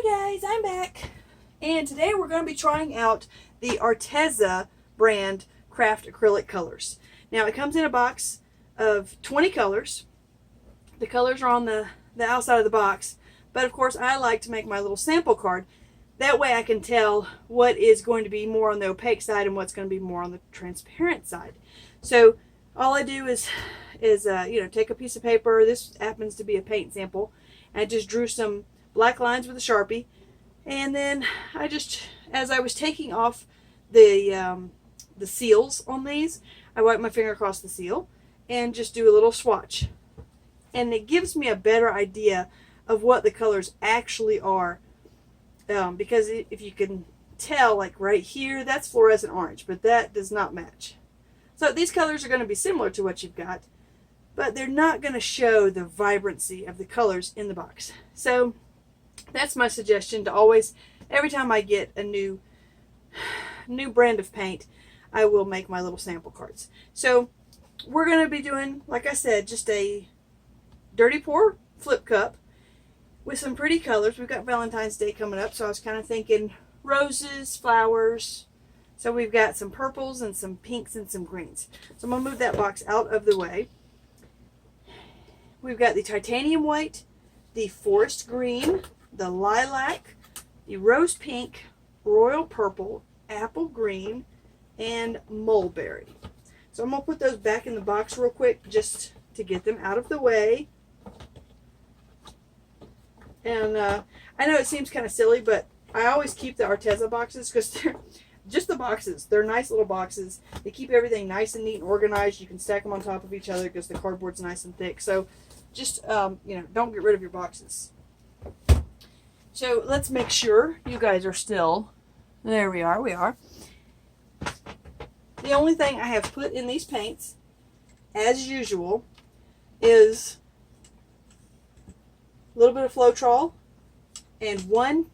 Hi guys, I'm back. And today we're going to be trying out the Arteza brand craft acrylic colors. Now it comes in a box of 20 colors. The colors are on the outside of the box. But of course I like to make my little sample card. That way I can tell what is going to be more on the opaque side and what's going to be more on the transparent side. So all I do is take a piece of paper. This happens to be a paint sample. And I just drew some black lines with a Sharpie, and then I just, as I was taking off the seals on these, I wipe my finger across the seal and just do a little swatch, and it gives me a better idea of what the colors actually are, because if you can tell, like right here, that's fluorescent orange, but that does not match. So these colors are going to be similar to what you've got, but they're not going to show the vibrancy of the colors in the box. So that's my suggestion, to always, every time I get a new brand of paint, I will make my little sample cards. So we're going to be doing, like I said, just a dirty pour flip cup with some pretty colors. We've got Valentine's Day coming up, so I was kind of thinking roses, flowers. So we've got some purples and some pinks and some greens. So I'm going to move that box out of the way. We've got the titanium white, the forest green, the lilac, the rose pink, royal purple, apple green, and mulberry. So I'm going to put those back in the box real quick just to get them out of the way. And I know it seems kind of silly, but I always keep the Arteza boxes because they're just the boxes. They're nice little boxes. They keep everything nice and neat and organized. You can stack them on top of each other because the cardboard's nice and thick. So just, don't get rid of your boxes. So let's make sure you guys are still, there we are. The only thing I have put in these paints, as usual, is a little bit of floetrol and a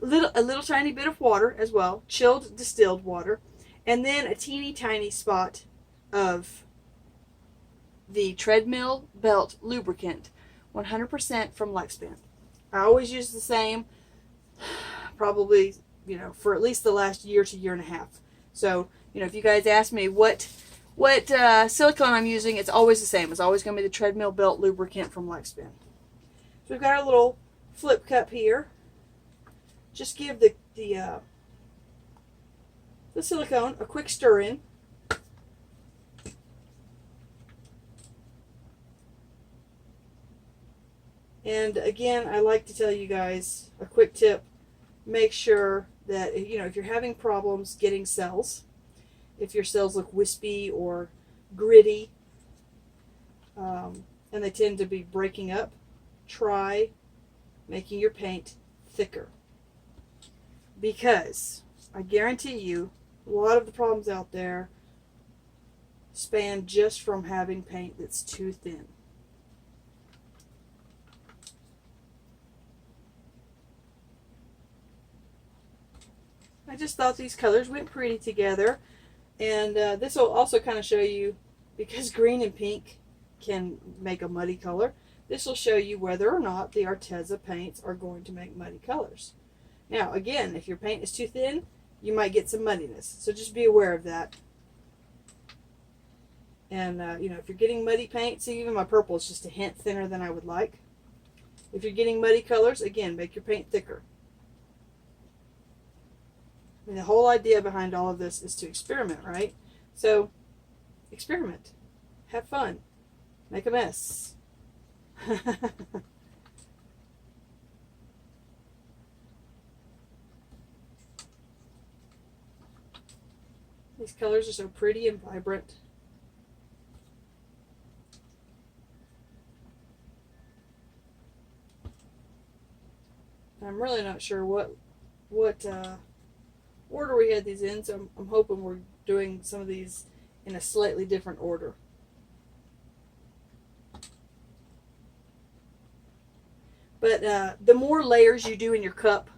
little tiny bit of water as well, chilled distilled water, and then a teeny tiny spot of the treadmill belt lubricant, 100% from Lexpan. I always use the same, probably, for at least the last year to year and a half. So, if you guys ask me what silicone I'm using, it's always the same. It's always going to be the treadmill belt lubricant from Lexpan. So we've got our little flip cup here. Just give the silicone a quick stir in. And again, I like to tell you guys a quick tip. Make sure that, if you're having problems getting cells, if your cells look wispy or gritty, and they tend to be breaking up, try making your paint thicker. Because I guarantee you, a lot of the problems out there span just from having paint that's too thin. I just thought these colors went pretty together, and this will also kind of show you, because green and pink can make a muddy color, this will show you whether or not the Arteza paints are going to make muddy colors. Now again, if your paint is too thin, you might get some muddiness, so just be aware of that. And if you're getting muddy paint, see, even my purple is just a hint thinner than I would like. If you're getting muddy colors, again, make your paint thicker. I mean, the whole idea behind all of this is to experiment, right? So, experiment. Have fun. Make a mess. These colors are so pretty and vibrant. I'm really not sure what order we had these in, so I'm hoping we're doing some of these in a slightly different order. But the more layers you do in your cup,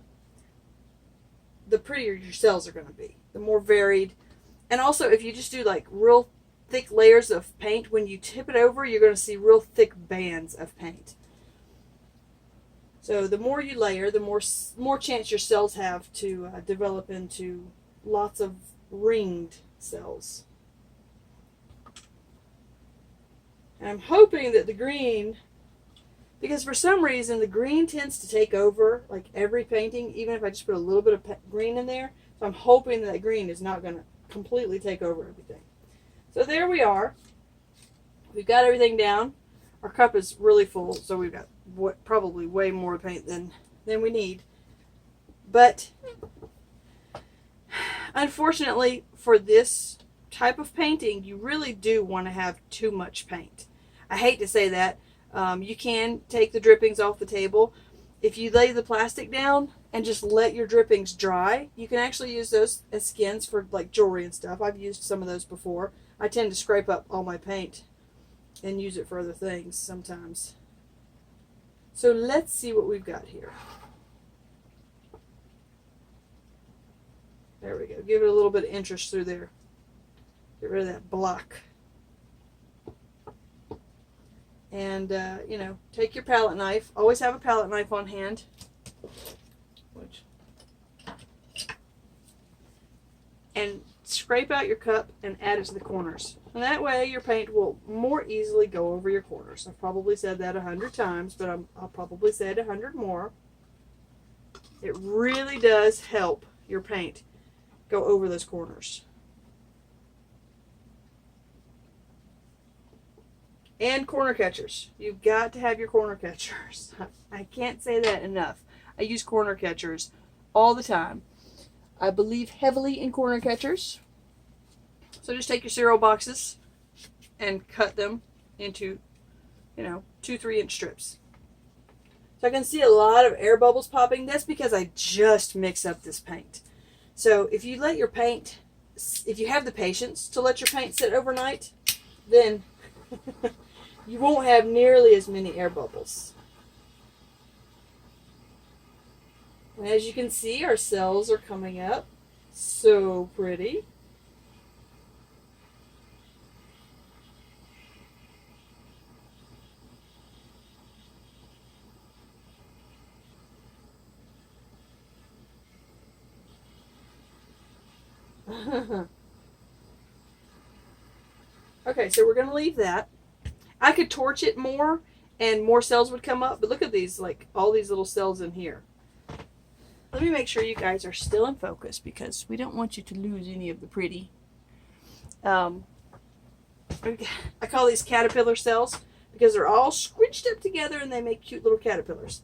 the prettier your cells are going to be. The more varied. And also, if you just do like real thick layers of paint, when you tip it over, you're going to see real thick bands of paint. So the more you layer, the more chance your cells have to develop into lots of ringed cells. And I'm hoping that the green, because for some reason the green tends to take over like every painting, even if I just put a little bit of green in there. So I'm hoping that green is not going to completely take over everything. So there we are. We've got everything down. Our cup is really full, so we've got probably way more paint than we need. But unfortunately, for this type of painting, you really do want to have too much paint. I hate to say that. You can take the drippings off the table. If you lay the plastic down and just let your drippings dry, you can actually use those as skins for like jewelry and stuff. I've used some of those before. I tend to scrape up all my paint and use it for other things sometimes. So let's see what we've got here. There we go. Give it a little bit of interest through there. Get rid of that block. And, you know, take your palette knife. Always have a palette knife on hand. And scrape out your cup and add it to the corners. And that way your paint will more easily go over your corners. I've probably said that 100 times, but I'll probably say it 100 more. It really does help your paint go over those corners. And corner catchers. You've got to have your corner catchers. I can't say that enough. I use corner catchers all the time. I believe heavily in corner catchers. So just take your cereal boxes and cut them into, you know, 2-3 inch strips. So I can see a lot of air bubbles popping. That's because I just mix up this paint. So if you let your paint, if you have the patience to let your paint sit overnight, then you won't have nearly as many air bubbles. And as you can see, our cells are coming up. So pretty. Okay, so we're going to leave that. I could torch it more and more cells would come up, but look at these, like all these little cells in here. Let me make sure you guys are still in focus because we don't want you to lose any of the pretty. I call these caterpillar cells because they're all squinched up together and they make cute little caterpillars.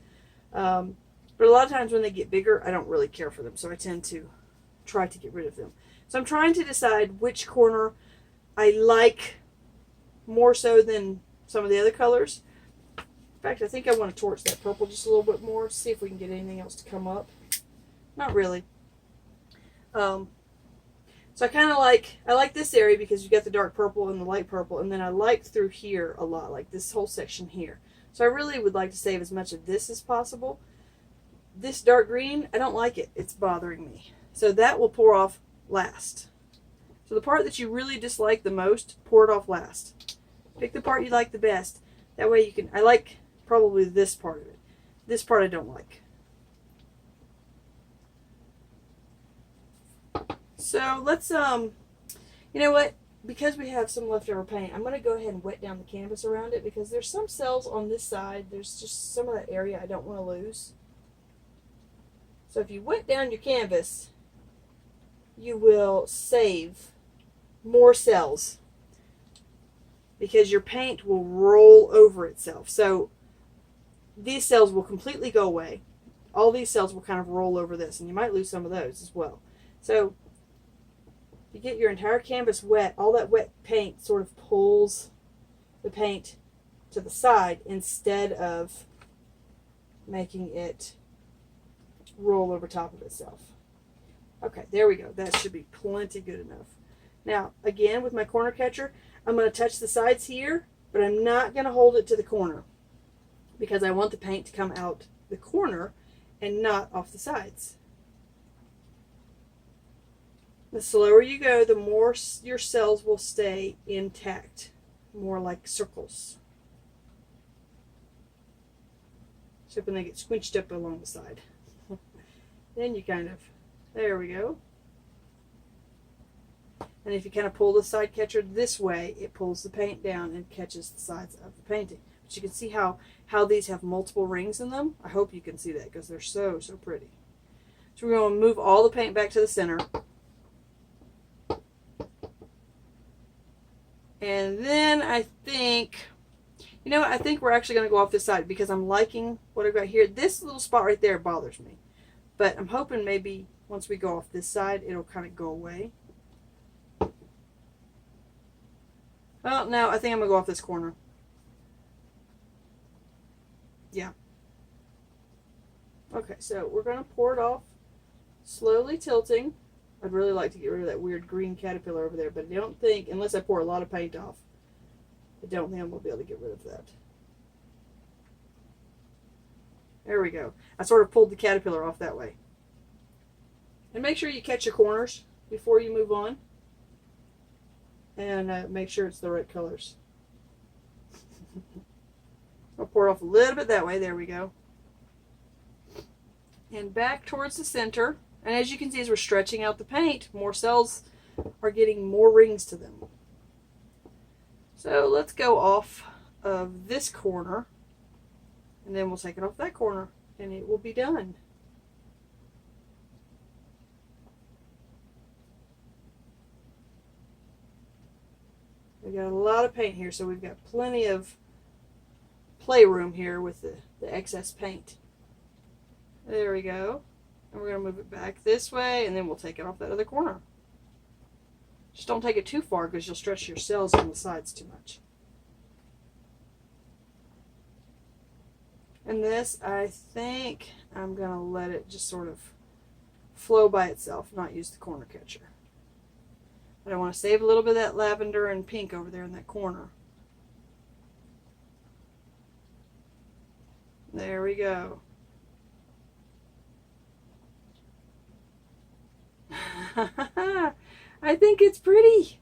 But a lot of times when they get bigger, I don't really care for them, so I tend to try to get rid of them. So I'm trying to decide which corner I like more so than some of the other colors. In fact, I think I want to torch that purple just a little bit more, see if we can get anything else to come up. Not really. So I kind of I like this area because you got the dark purple and the light purple, and then I like through here a lot, like this whole section here. So I really would like to save as much of this as possible. This dark green, I don't like it. It's bothering me. So that will pour off last. So the part that you really dislike the most, pour it off last. Pick the part you like the best. That way you can, I like probably this part of it. This part I don't like. So let's, you know what? Because we have some leftover paint, I'm going to go ahead and wet down the canvas around it because there's some cells on this side. There's just some of that area I don't want to lose. So if you wet down your canvas, you will save more cells because your paint will roll over itself. So these cells will completely go away. All these cells will kind of roll over this, and you might lose some of those as well. So you get your entire canvas wet, all that wet paint sort of pulls the paint to the side instead of making it roll over top of itself. Okay, there we go. That should be plenty good enough. Now, again, with my corner catcher, I'm going to touch the sides here, but I'm not going to hold it to the corner because I want the paint to come out the corner and not off the sides. The slower you go, the more your cells will stay intact, more like circles. except when they get squinched up along the side. Then you kind of, there we go. And if you kind of pull the side catcher this way, it pulls the paint down and catches the sides of the painting. But you can see how these have multiple rings in them. I hope you can see that because they're so pretty. So we're going to move all the paint back to the center. And then I think, you know what, I think we're actually going to go off this side because I'm liking what I've got here. This little spot right there bothers me. But I'm hoping maybe once we go off this side, it'll kind of go away. Oh, no, I think I'm going to go off this corner. Yeah. Okay, so we're going to pour it off, slowly tilting. I'd really like to get rid of that weird green caterpillar over there, but I don't think, unless I pour a lot of paint off, I don't think I'm going to be able to get rid of that. There we go. I sort of pulled the caterpillar off that way. And make sure you catch your corners before you move on. And make sure it's the right colors. I'll pour it off a little bit that way. There we go. And back towards the center. And as you can see, as we're stretching out the paint, more cells are getting more rings to them. So let's go off of this corner. And then we'll take it off that corner. And it will be done. We've got a lot of paint here, so we've got plenty of playroom here with the excess paint. There we go. And we're going to move it back this way, and then we'll take it off that other corner. Just don't take it too far because you'll stretch your cells on the sides too much. And this, I think I'm going to let it just sort of flow by itself, not use the corner catcher. But I want to save a little bit of that lavender and pink over there in that corner. There we go. I think it's pretty.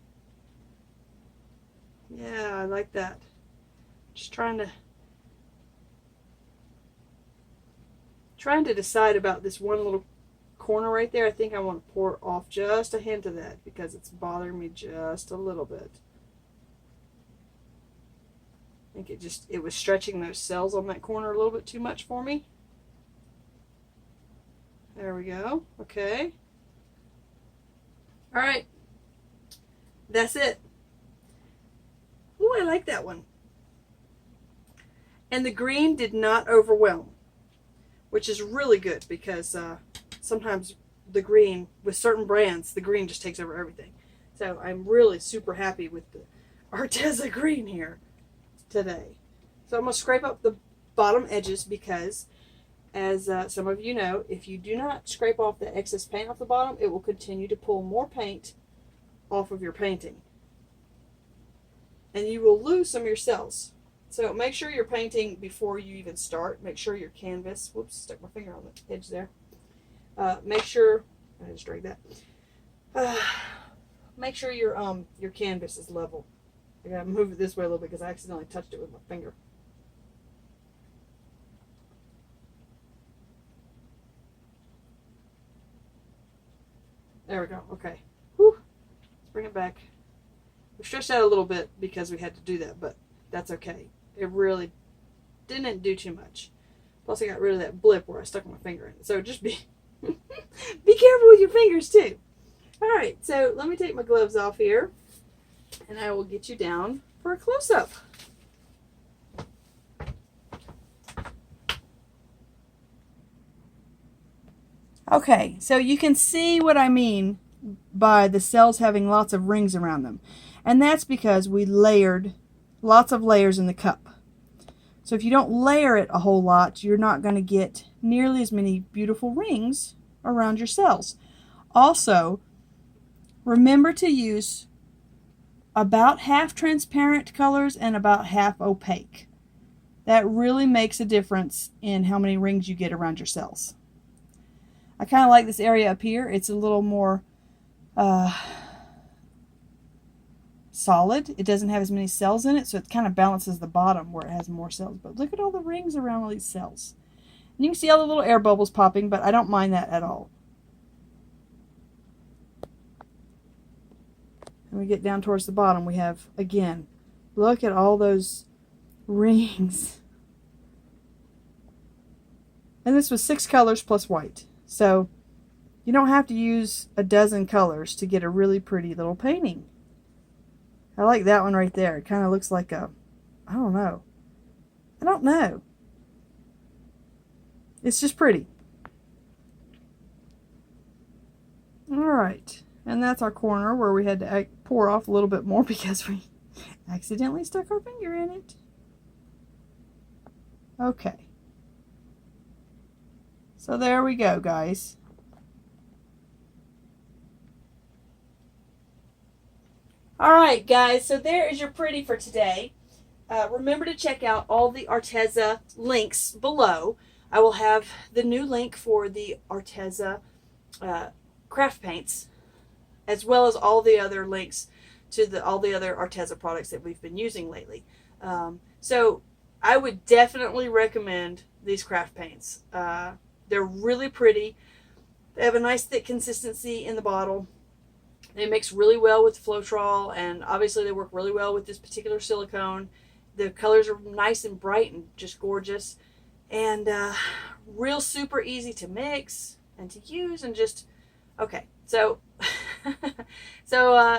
Yeah, I like that. Just trying to decide about this one little corner right there. I think I want to pour off just a hint of that because it's bothering me just a little bit. I think it was stretching those cells on that corner a little bit too much for me. There we go. Okay. All right. That's it. Ooh, I like that one. And the green did not overwhelm, which is really good because sometimes the green, with certain brands, the green just takes over everything. So I'm really super happy with the Arteza green here today. So I'm going to scrape up the bottom edges because, as some of you know, if you do not scrape off the excess paint off the bottom, it will continue to pull more paint off of your painting. And you will lose some of your cells. So make sure you're painting before you even start. Make sure your canvas, whoops, stuck my finger on the edge there. Make sure, I just dragged that. Make sure your canvas is level. I gotta move it this way a little bit because I accidentally touched it with my finger. There we go. Okay. Whew. Let's bring it back. We stretched out a little bit because we had to do that, but that's okay. It really didn't do too much. Plus I got rid of that blip where I stuck my finger in it. So just be careful with your fingers too. Alright, so let me take my gloves off here and I will get you down for a close-up. Okay, so you can see what I mean by the cells having lots of rings around them. And that's because we layered lots of layers in the cup. So if you don't layer it a whole lot, you're not going to get nearly as many beautiful rings around your cells. Also, remember to use about half transparent colors and about half opaque. That really makes a difference in how many rings you get around your cells. I kind of like this area up here. It's a little more solid. It doesn't have as many cells in it, so it kind of balances the bottom where it has more cells. But look at all the rings around all these cells. You can see all the little air bubbles popping, but I don't mind that at all. And we get down towards the bottom, we have, again, look at all those rings. And this was 6 colors plus white. So you don't have to use a dozen colors to get a really pretty little painting. I like that one right there. It kind of looks like a, I don't know. It's just pretty. Alright. And that's our corner where we had to pour off a little bit more because we accidentally stuck our finger in it. Okay. So there we go, guys. Alright, guys. So there is your pretty for today. Remember to check out all the Arteza links below. I will have the new link for the Arteza Craft Paints, as well as all the other links to all the other Arteza products that we've been using lately. So I would definitely recommend these craft paints. They're really pretty. They have a nice thick consistency in the bottle. They mix really well with floetrol, and obviously they work really well with this particular silicone. The colors are nice and bright and just gorgeous, and real super easy to mix and to use, and just okay. So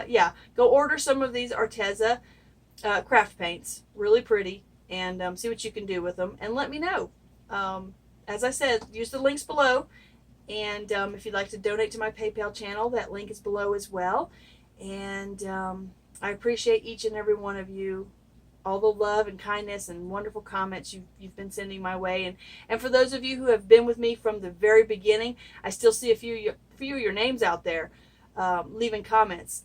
yeah, go order some of these Arteza craft paints. Really pretty, and see what you can do with them, and let me know. As I said, use the links below, and if you'd like to donate to my PayPal channel, that link is below as well. And I appreciate each and every one of you, all the love and kindness and wonderful comments you've been sending my way. And for those of you who have been with me from the very beginning, I still see a few of your names out there leaving comments.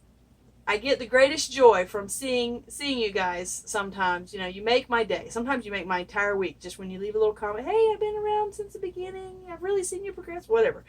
I get the greatest joy from seeing you guys sometimes. You know, you make my day. Sometimes you make my entire week just when you leave a little comment. Hey, I've been around since the beginning. I've really seen you progress. Whatever.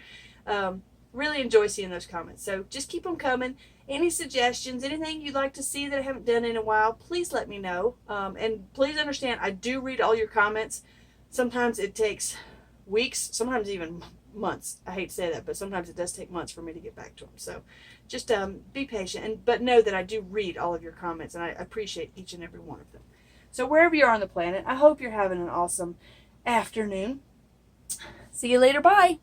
Really enjoy seeing those comments. So just keep them coming. Any suggestions, anything you'd like to see that I haven't done in a while, please let me know. And please understand, I do read all your comments. Sometimes it takes weeks, sometimes even months. I hate to say that, but sometimes it does take months for me to get back to them. So just be patient, but know that I do read all of your comments, and I appreciate each and every one of them. So wherever you are on the planet, I hope you're having an awesome afternoon. See you later. Bye.